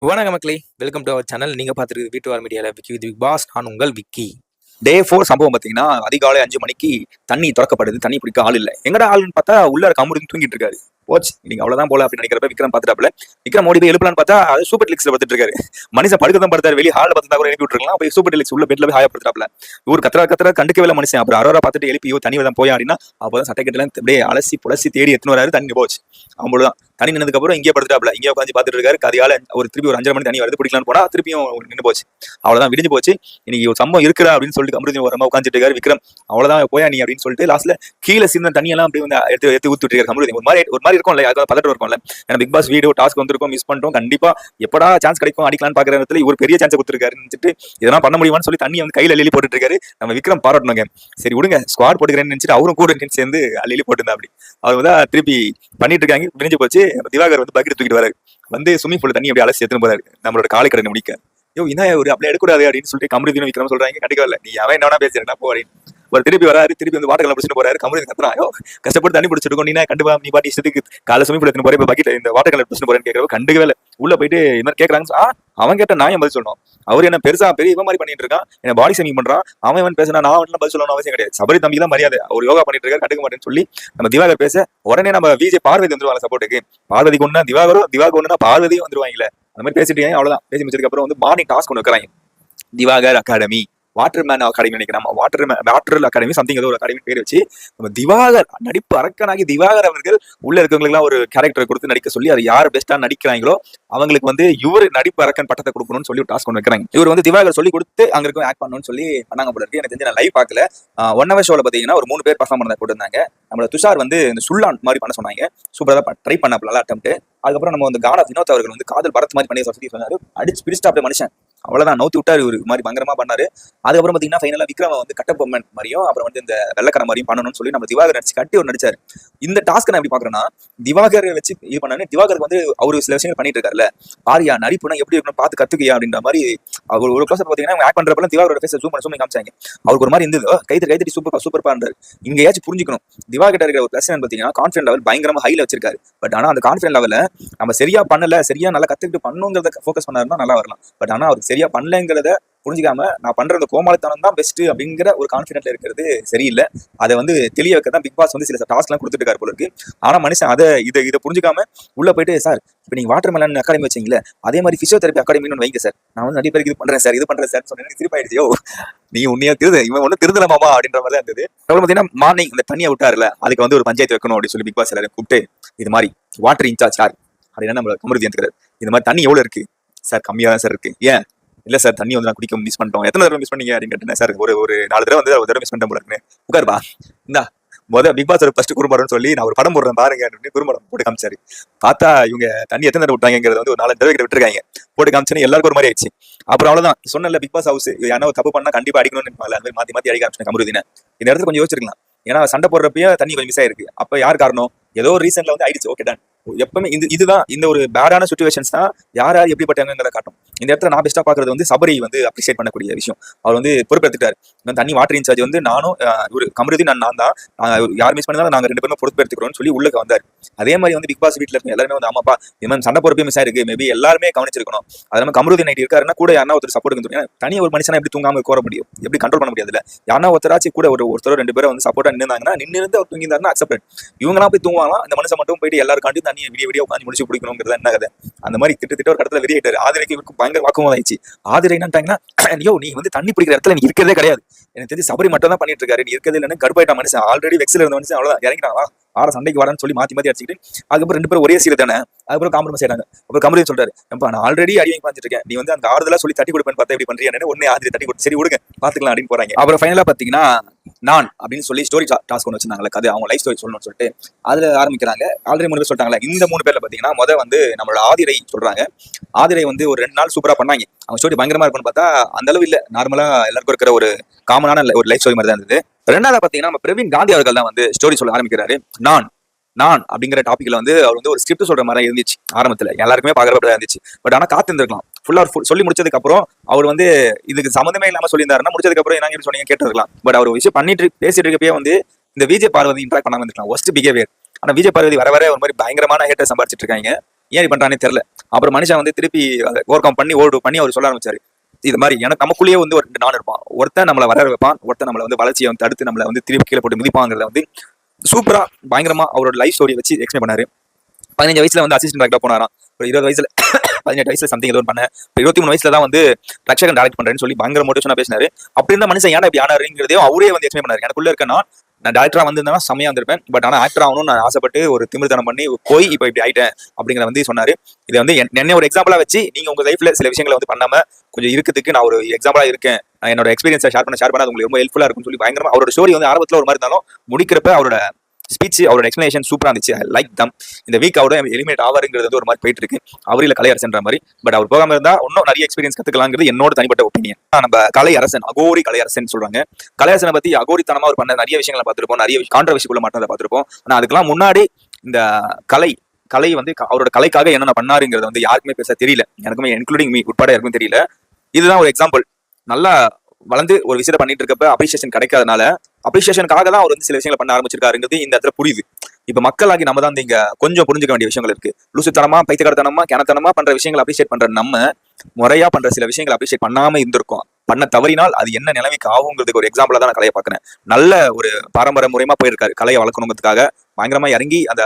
வணக்கம் மக்களே, welcome to our channel. நீங்க பார்த்துருக்கு வீட்டு வார் மீடியாவில் விக்கி வித் பிக் பாஸ். நான் உங்கள் விக்கி. டே 4 சம்பவம் பார்த்தீங்கன்னா, அதிகாலை 5 மணிக்கு தண்ணி திறக்கப்படுது. தண்ணி பிடிக்க ஆள் இல்லை. எங்கடா ஆளுன்னு பார்த்தா உள்ள இருக்க அமுருன்னு தூங்கிட்டு இருக்காரு. போச்சு, நீங்க அவ்வளவுதான் போல அப்படின்னு நினைக்கிறப்ப விக்ரம் பார்த்துட்டாப்ல. விக்ரம் ஓடி போய் எழுப்பலான்னு பார்த்தா அது சூப்பர் டெலிக்ஸ்ல பார்த்துட்டு இருக்காரு. மனுஷன் படுக்க தான் படுத்தாரு. வெளியே ஹாலில் பார்த்து கூட எழுப்பி விட்டுருக்கலாம். போய் சூப்பர் டெலிக்ஸ் உள்ள பெட்ல போய் ஹாயப்படுத்தாப்ல. இவர் கத்துறா கண்டுக்கவே இல்லை மனுஷன். அப்புறம் அரோரா பார்த்துட்டு எழுப்பி தண்ணி தான் போயா அப்படின்னா, அப்போதான் சட்டை கட்டலாம் அப்படியே அலசி புலசி தேடி எடுத்துன்னு வராரு. தண்ணி போச்சு. அவ்வளவுதான். தண்ணி நின்னதுக்கு அப்புறம் இங்கே படுத்துட்டாப்ல. இங்கே உட்காந்து பார்த்துட்டு இருக்காரு. அதிகாலை திருப்பி ஒரு 5:30 மணி தண்ணி வருது, பிடிக்கலான்னு போனா திருப்பியும் நின்று போச்சு. அவ்வளவுதான், விடிஞ்சு போச்சு. இன்னைக்கு ஒரு சம்பவம் இருக்கிறா அப்படின்னு சொல்லிட்டு அமிர்தம் ஓரமா உட்காந்துட்டு இருக்காரு விக்ரம். அவ்வளவுதான் போயா நீ அப்படின்னு சொல்லிட்டு லாஸ்ட்ல கீழே சின்ன தண்ணி எல்லாம் அப்படி வந்து எடுத்து ஊத்துட்டு இருக்காரு அமிர்தம். ஒரு மாதிரி இருக்கும் இல்ல, அதுக்காக பதட்டம் இருக்கும்ல. ஏன்னா பிக் பாஸ் வீடியோ டாஸ்க் வந்திருக்கோம், மிஸ் பண்ணிட்டோம், கண்டிப்பா எப்படா சான்ஸ் கிடைக்கும் அடிக்கலான்னு பாக்குற இடத்துல இவர் பெரிய சான்ஸ் கொடுத்துருக்காருன்னு சொல்லிட்டு இதெல்லாம் பண்ண முடியுமான்னு சொல்லி தண்ணி வந்து கையில அள்ளி போட்டுட்டு இருக்காரு. நம்ம விக்ரம் பாராட்டணுங்க. சரி விடுங்க, ஸ்குவாட் போட்டுக்கிறேன்னு நினைச்சிட்டு அவரும் கூட சேர்ந்து அள்ளி போட்டுருந்தா அப்படி. அவங்க தான் திருப்பி பண்ணிட்டு இருக்காங்க. விடிஞ்சு போச்சு. திவாகர் வந்து பக்கெட் தூக்கிட்டு வராரு. வந்து ஸ்விமிங் பூல் தண்ணி அப்படி அலசி எடுத்துன்னு போறாரு நம்மளோட காலை கடனை முடிக்க. என்ன ஒரு அப்படியே எடுக்கூடாது அப்படின்னு சொல்லிட்டு கமருதீனும் விக்ரம் சொல்றாங்க. கண்டிப்பா இல்ல, நீ அவன் என்ன பேசுறா போ அப்படின்னு. ஒரு திருப்பி வராரு. திருப்பி வந்து வாட்டர் பிடிச்சிட்டு போறாரு. கமருதீன் கத்துறாங்க, கஷ்டப்பட்டு தண்ணி பிடிச்சிருக்கோம், நீ கண்டிப்பா நீ பாட்டி இஷ்டத்துக்கு காலை ஸ்விமிங் பூல் எடுத்துன்னு போறேன், இப்ப பக்கெட் இந்த வாட்டர் கலர் பிடிச்சிட்டு போறேன்னு கேட்கறவங்க கண்டுக்கவே இல்லை. உள்ள போயிட்டு இந்த மாதிரி கேட்கறாங்க. அவன் கேட்ட நான் பதில் சொல்லணும். அவர் என்ன பெருசா பெரிய இவன் மாதிரி பண்ணிட்டு இருக்கான், என்ன பாடி ஷேமிங் பண்றான். அவன் பேசினா நான் வந்து பதில் சொல்லணும் அவசியம் கிடையாது. சபரி தம்பி தான் மரியாதை. அவர் யோகா பண்ணிட்டு இருக்காரு, கட்டுக்க மாட்டேன்னு சொல்லி நம்ம திவாகர் பேச உடனே நம்ம விஜய் பார்வதி வந்துருவாங்க சப்போர்ட்டுக்கு. பார்வதி கொண்டா திவாகரும், திவாகர் ஒண்ணுனா பார்வதியும் வந்துருவாங்கல்ல. அந்த மாதிரி பேசிட்டு அவ்வளவுதான். பேசி முடிச்சதுக்கு அப்புறம் வந்து மார்னிங் டாஸ்க் ஒன்று வைக்கிறாங்க. திவாகர் அகாடமி, வாட்டர்மேன் அகாடமி நினைக்கிறேன், வாட்டர் அகாடமி சம்திங் ஏதோ ஒரு அகாடமி பேர் வச்சு நம்ம திவாகர் நடிப்பு அரக்கனாகி திவாகர் அவர்கள் உள்ள இருக்கவங்களுக்கு ஒரு கேரக்டர் கொடுத்து நடிக்க சொல்லி அது யார் பெஸ்டா நடிக்கிறாங்களோ அவங்களுக்கு வந்து இவர் நடிப்பு அரக்கன் பட்டத்தை கொடுக்கணும்னு சொல்லி டாஸ்க் ஒன்று வைக்கிறாங்க. இவர் வந்து திவாகர் சொல்லி கொடுத்து அங்க இருக்கும் ஆக்ட் பண்ணணும்னு சொல்லி பண்ணாங்க போல இருக்கு. எனக்கு தெரிஞ்சு நான் லைவ் பார்க்கல. 1 hour ஷோல பாத்தீங்கன்னா ஒரு 3 பேர் பர்ஃபார்ம் பண்ண போட்டுருந்தாங்க. நம்மளோட துஷார் வந்து இந்த சுல்லான் மாதிரி பண்ண சொன்னாங்க. சூப்பரா ட்ரை பண்ண நல்லா அட்டெம்ப்ட். அதுக்கப்புறம் நம்ம வந்து கானா வினோத் அவர்கள் வந்து காதல் பரத் மாதிரி பண்ணி சொல்லி சொன்னாரு. அடிச்சு பிடிச்சிட்டாப்ல மனுஷன். அவ்வளவுதான், நவுத்தி விட்டாரு. ஒரு மாதிரி பயங்கரமா பண்ணாரு. அதுக்கப்புறம் பாத்தீங்கன்னா ஃபைனலா விக்ரம வந்து கட்டபொம்மன் மாதிரியும் அப்புறம் வந்து இந்த வெள்ளக்கரை மாதிரியும் பண்ணணும்னு சொல்லி நம்ம திவாகர் நடிச்சு கட்டி ஒரு நடிச்சாரு. இந்த டாஸ்க் நான் எப்படி பாக்குறேன்னா, திவாகர் வச்சு இது பண்ணாரு. திவாகருக்கு வந்து அவரு சில விஷயங்கள் பண்ணிட்டு இருக்காருல்ல, பாரியா நடிப்புனா எப்படி இருக்கணும் பார்த்து கத்துக்கியா அப்படின்ற மாதிரி. அவர் ஒரு க்ளோஸ் பாத்தீங்கன்னா ஆக்ட் பண்றப்ப திவாகரோட ஃபேஸ் ஜூம் பண்ணி காமிச்சாங்க. அவருக்கு ஒரு மாதிரி இருந்தது. கைத்தடி சூப்பர் பண்றாரு. இங்க ஏதாச்சும் புரிஞ்சுக்கணும். திவாகர் இருக்கிற ஒரு பிளஸ் பாத்தீங்கன்னா கான்ஃபிடன்ட் லெவல் பயங்கரமா ஹைல வச்சிருக்காரு. பட் ஆனா அந்த கான்ஃபிடன்ட் லெவல நம்ம சரியா பண்ணல, சரியா நல்லா கத்துக்கிட்டு பண்ணுங்கிறத ஃபோக்கஸ் பண்ணாருன்னா நல்லா வரலாம். பட் ஆனா அவர் சரியா பண்ணலங்கிறத புரிஞ்சுக்காம நான் பண்ற அந்த கோமாளித்தனம் தான் பெஸ்ட் அப்படிங்கிற ஒரு கான்ஃபிடென்ட்ல இருக்கிறது சரியில்லை. அதை வந்து தெளிய வைக்க தான் பிக் பாஸ் வந்து சில டாஸ்க் எல்லாம் கொடுத்துட்டு இருக்காரு போல இருக்கு. ஆனா மனுஷன் இதை புரிஞ்சுக்காம உள்ள போயிட்டு, சார் இப்ப நீங்க வாட்டர் மெலன் அகாடமி வச்சீங்களே, அதே மாதிரி பிசியோதெரபி அகாடமின்னு வைங்க சார், நான் வந்து நிறைய பேருக்கு இது பண்றேன் சார் சொன்னேன். திருப்பாயிடுச்சு. நீ உன்னையா இவன் ஒன்னும் திருந்தலாமா அப்படின்ற மாதிரி தான் இருந்தது. அப்புறம் பாத்தீங்கன்னா மார்னிங் இந்த தண்ணியை விட்டாருல, அதுக்கு வந்து ஒரு பஞ்சாயத்து வைக்கணும் அப்படின்னு சொல்லி பிக் பாஸ் எல்லாரும் கூப்பிட்டு இது மாதிரி வாட்டர் இன்சார்ஜ் யார் அப்படின்னா நம்ம கமருதி வந்துக்கிறாரு. இந்த மாதிரி தண்ணி எவ்வளவு இருக்கு சார்? கம்மியா தான் சார் இருக்கு. ஏன் இல்ல சார், தண்ணி வந்து நான் குடிக்க மிஸ் பண்ணிட்டோம். எத்தனை தடவை மிஸ் பண்ணீங்க அப்படின்னு கேட்டேன். சார் ஒரு 4 தடவை வந்து ஒரு தடவை மிஸ் பண்ணிட்டேன் போல இருக்குன்னு. உட்காருப்பா, இந்தா பிக் பாஸ் ஃபர்ஸ்ட் குறும்படம்னு சொல்லி நான் ஒரு படம் போடுறேன் பாருங்க அப்படின்னு குறும்படம் போட்டு காமிச்சாரு. பார்த்தா இவங்க தண்ணி எத்தனை தடவை விட்டாங்கிறது வந்து ஒரு 4 தடவை விட்டுருக்காங்க. போட்டு காமிச்சு எல்லாருக்கும் ஒரு மாதிரி ஆயிடுச்சு. அப்புறம் அவ்வளவுதான். சொன்னல பிக் பாஸ் ஹவுஸ் யாரோ தப்பு பண்ணா கண்டிப்பா அடிக்கணும்னு அந்த மாதிரி மாத்தி அடிக்க ஆரம்பிச்சேன் கமருதீனை. இந்த இடத்துல கொஞ்சம் யோசிச்சிருக்கலாம். ஏன்னா சண்டை போடுறப்பயே தண்ணி கொஞ்சம் மிஸ் ஆயிருக்கு. அப்ப யார் காரணம்? ஏதோ ஒரு ரீசன்ல வந்து ஆயிடுச்சு. Okay done. எப்பவுமே இதுதான் இந்த ஒரு பேடான சிச்சுவேஷன்ஸ் தான் யார் எப்படிப்பட்டவங்கிறத காட்டும். இந்த இடத்துல நான் பெஸ்டா பாக்குறது வந்து சபரி வந்து அப்ரிஷியேட் பண்ணக்கூடிய விஷயம். அவர் வந்து பொறுப்பெடுத்துட்டாரு. தண்ணி வாட்டர் இன்சார்ஜ் வந்து நானும் ஒரு கமருதி நான் தான் யார் மிஸ் பண்ணாலும் நாங்க 2 பேரும் பொறுப்பெடுத்துக்கிறோம்னு சொல்லி உள்ள வந்தாரு. அதே மாதிரி வந்து பிக் பாஸ் வீட்டுல இருக்க எல்லாருமே வந்து ஆமாப்பா இந்த மாதிரி சண்டை போறப்பே மிஸ் ஆயிருக்கு, மேபி எல்லாருமே கவனிச்சிருக்கணும். அது நம்ம கமருதி நைட் இருக்காருன்னா கூட யாரா ஒருத்தர் சப்போர்ட். தனி ஒரு மனுஷனா எப்படி தூங்காம கோர முடியும்? எப்படி கண்ட்ரோல் பண்ண முடியாது? யாரா ஒருத்தராச்சு கூட ஒருத்தர் 2 பேரும் வந்து சப்போர்ட்டா நின்றுந்தாங்கன்னா நின்று அவர் தூங்கிருந்தாருன்னா அக்செப்ட். இவங்கலாம் போய் தூங்குவாங்க. இந்த மனுஷன் மட்டும் போயிட்டு எல்லாருக்காண்டி தண்ணி விடிய உட்காந்து முடிச்சு பிடிக்கணுங்கிறது என்ன கதை? அந்த மாதிரி திட்ட ஒரு கடத்துல வெளியிட்டாரு. ஆதிரைக்கு இவருக்கு பயங்கர வாக்குவாதம் ஆயிடுச்சு. ஆதிரை என்னட்டாங்கன்னா, ஐயோ நீ வந்து தண்ணி பிடிக்கிற இடத்துல நீ இருக்கிறதே கிடையாது, எனக்கு தெரிஞ்சு சபரி மட்டும் தான் பண்ணிட்டு இருக்காரு, நீ இருக்கிறது இல்லைன்னு கடுப்பாயிட்டா மனுஷன். ஆல்ரெடி வெக்ஸ்ல இருந்த மனுஷன் அவ்வளவுதான் இறங்கிட்டாங்களா ஆற சண்டைக்கு வரன்னு சொல்லி மாத்தி அடிச்சுட்டு அதுக்கப்புறம் 2 பேரும் ஒரே சீர தானே. அதுக்கப்புறம் காம்ப்ரமைஸ் செய்யறாங்க. அப்புறம் கமருதீன் சொல்றாரு, நான் ஆல்ரெடி அடி வாங்கி பார்த்துட்டு இருக்கேன், நீ வந்து அந்த ஆறுதலா சொல்லி தட்டி கொடுப்பேன்னு பார்த்தா எப்படி பண்றீங்க? ஒன்னே ஆதிரை தட்டி கொடுத்து சரி விடுங்க பாத்துக்கலாம் அப்படின்னு போறாங்க. அப்புறம் ஃபைனலா பாத்தீங்கன்னா நான் அப்படின்னு சொல்லி ஸ்டோரி டாஸ்க் ஒன்று வச்சிருந்தாங்களே, கதை அவங்க லைஃப் ஸ்டோரி சொல்லணும்னு சொல்லிட்டு அதுல ஆரம்பிக்கிறாங்க. ஆல்ரெடி 3 பேர் சொல்லிட்டாங்களே. இந்த 3 பேர்ல பாத்தீங்கன்னா வந்து நம்மளோட ஆதிரை சொல்றாங்க. ஆதிரை வந்து ஒரு 2 நாள் சூப்பரா பண்ணாங்க. அவங்க ஸ்டோரி பயங்கரமா இருக்கும்னு பார்த்தா அந்த அளவு இல்ல. நார்மலா எல்லாருக்கும் இருக்கிற ஒரு காமனான ஒரு லைஃப் ஸ்டோரி மாதிரி தான் இருந்தது. 2வது பாத்தீங்கன்னா நம்ம பிரவீன் காந்தி அவர்கள் தான் வந்து ஸ்டோரி சொல்ல ஆரம்பிக்கிறாரு. நான் அப்படிங்கிற டாபிக்ல வந்து அவர் வந்து ஒரு ஸ்கிரிப்ட் சொல்ற மாதிரி இருந்துச்சு. ஆரம்பத்துல எல்லாருக்குமே பாக்குறப்ப இருந்துச்சு. பட் ஆனா காத்திருந்திருக்கலாம். ஃபுல்லா சொல்லி முடிச்சதுக்கு அப்புறம் அவர் வந்து இதுக்கு சம்மந்தமே இல்லாம சொல்லியிருந்தாருன்னா முடிச்சதுக்கு அப்புறம் என்ன சொன்னீங்க கேட்டிருக்கலாம். பட் அவர் விஷயம் பண்ணிட்டு பேசிட்டு இருக்கப்பயே வந்து இந்த விஜய் பார்வதி இன்ட்ராக்ட் பண்ணாம இருந்திருக்கலாம். Worst behaviour. ஆனா விஜய் பார்வதி வர ஒரு மாதிரி பயங்கரமான ஹேட்டர் சம்பாதிச்சிட்டு இருக்காங்க. ஏன் பண்றானே தெரியல. அப்புறம் மனுஷன் வந்து திருப்பி ஓவர் கம் பண்ணி அவர் சொல்ல ஆரம்பிச்சாரு. இது மாதிரி எனக்கு நமக்குள்ளேயே வந்து ஒரு 2 நான் இருப்பான். ஒருத்தன் நம்மளை வளர வைப்பான், ஒருத்தன் நம்மளை வந்து வளர்ச்சியை வந்து தடுத்து நம்மளை வந்து திருப்பி கீழே போட்டு மிதிப்பாங்கிறத வந்து சூப்பரா பயங்கரமா அவரோட லைஃப் ஸ்டோரியை வச்சு எக்ஸ்பிளைன் பண்ணாரு. 15 வயசுல வந்து அசிஸ்டன்ட் டைரக்டரா போனாராம். ஒரு 20 வயசுல 18 வயசுல சம்திங் ஏதோ பண்ணேன். இப்போ 23 வயசுல தான் வந்து ரட்சகன் டைரக்ட் பண்றேன்னு சொல்லி பயங்கர மோட்டிவேஷனா பேசினாரு. அப்படி இருந்த மனுஷன் ஏன்னா இப்படி ஆனாருங்கிறதையும் அவரே வந்து எக்ஸ்பிளைன் பண்ணாரு. எனக்குள்ள இருக்கேன்னா நான் டேரக்டரா வந்திருந்தேன்னா செம்மையா இருந்திருப்பேன். பட் ஆனால் ஆக்டர் ஆகணும்னு நான் ஆசைப்பட்டு ஒரு திமிர்த்தனம் பண்ணி போய் இப்போ இப்படி ஆயிட்டேன் அப்படிங்கிற வந்து சொன்னாரு. இதை வந்து என்ன ஒரு எக்ஸாம்பிளா வச்சு நீங்க உங்க லைஃப்ல சில விஷயங்களை வந்து பண்ணாம கொஞ்சம் இருக்கிறதுக்கு நான் ஒரு எக்ஸாம்பிளா இருக்கேன். என்னோட எக்ஸ்பீரியன்ஸை ஷேர் பண்ண அது உங்களுக்கு ரொம்ப ஹெல்ப்ஃபுல்லா இருக்கும்னு சொல்லி பயங்கரமா அவரோட ஸ்டோரி வந்து ஆரம்பத்தில் ஒரு மாதிரி இருந்தாலும் முடிக்கிறப்ப அவரோட ஸ்பீச் அவரோட எக்ஸ்பிளேஷன் சூப்பரா இருந்துச்சு. ஐ லைக் தம். இந்த வீக் அவரோட எலிமினேட் ஆவாருங்கிறது ஒரு மாதிரி போயிட்டு இருக்கு. அவரில் கலையரசன்ற மாதிரி. பட் அவர் போகாம இருந்தா இன்னும் நிறைய எக்ஸ்பீரியன்ஸ் கத்துக்கலாங்கிறது என்னோட தனிப்பட்ட ஒப்பீனியன். நம்ம கலையரசன் அகோரி கலையரசன் சொல்றாங்க. கலையரசனை பத்தி அகோரித்தனமா அவர் பண்ண நிறைய விஷயங்களை பார்த்திருப்போம், நிறைய கான்ட்ரவர்சிக்குள்ள மாட்டதை பார்த்திருப்போம். ஆனா அதுக்கெல்லாம் முன்னாடி இந்த கலை வந்து அவரோட கலைக்காக என்னென்ன பண்ணாருங்கிறது வந்து யாருக்குமே பேச தெரியல. எனக்குமே இன்க்ளூடிங் மீ உட்பட யாருக்கும் தெரியல. இதுதான் ஒரு எக்ஸாம்பிள். நல்லா வளர்ந்து ஒரு விஷயத்தை பண்ணிட்டு இருக்கப்ப அப்ரிசியேஷன் கிடைக்காதனால அப்ரிசியேஷனுக்காக தான் அவர் வந்து சில விஷயங்களை பண்ண ஆரம்பிச்சிருக்காருங்கிறது இந்த இடத்துல புரியுது. இப்ப மக்களாகி நம்ம தான் இங்க கொஞ்சம் புரிஞ்சுக்க வேண்டிய விஷயங்கள் இருக்கு. லூசுத்தனமா பைத்தியக்காரத்தனமா கேனத்தனமா பண்ற விஷயங்களை அப்ரிசியேட் பண்ற நம்ம முறையா பண்ற சில விஷயங்களை அப்ரிசியேட் பண்ணாம இருந்திருக்கோம். பண்ண தவறினால் அது என்ன நிலைமைக்கு ஆகுங்கிறதுக்கு ஒரு எக்ஸாம்பிளா தான் நான் கலையை பார்க்கிறேன். நல்ல ஒரு பாரம்பரிய முறையமா போயிருக்காரு கலையை வளர்க்கணுங்கிறதுக்காக பயங்கரமா இறங்கி அந்த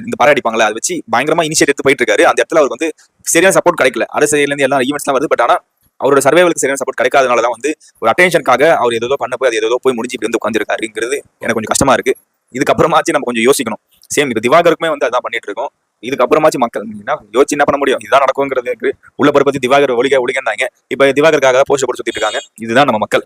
இந்த பாராடிப்பாங்களே அதை வச்சு பயங்கரமா இனிஷியேட் எடுத்து போயிட்டு இருக்காரு. அந்த இடத்துல அவருக்கு வந்து சரியான சப்போர்ட் கிடைக்கல. அரசியல இருந்து எல்லா ஈவெண்ட்ஸ்லாம் வருது. பட் ஆனா அவரோட சர்வைவலுக்கு சரியான சப்போர்ட் கிடைக்காதனாலதான் வந்து ஒரு அட்டென்ஷனுக்காக அவர் ஏதோ பண்ண போய் அது ஏதோ போய் முடிஞ்சு இப்படி வந்து உட்காந்துருக்காருங்கிறது எனக்கு கொஞ்சம் கஷ்டமா இருக்கு. இதுக்கப்புறமாச்சு நம்ம கொஞ்சம் யோசிக்கணும். சேம் இப்ப திவாகருக்குமே வந்து அதான் பண்ணிட்டு இருக்கோம். இதுக்கப்புறமாச்சு மக்கள் யோசிச்சு என்ன பண்ண முடியும், இதுதான் நடக்குங்கிறது உள்ள பருப்பத்தி திவாகர் ஒளிகன்னாங்க. இப்ப திவாகருக்காக போஸ்ட் போட்டு சுத்திட்டு இருக்காங்க. இதுதான் நம்ம மக்கள்.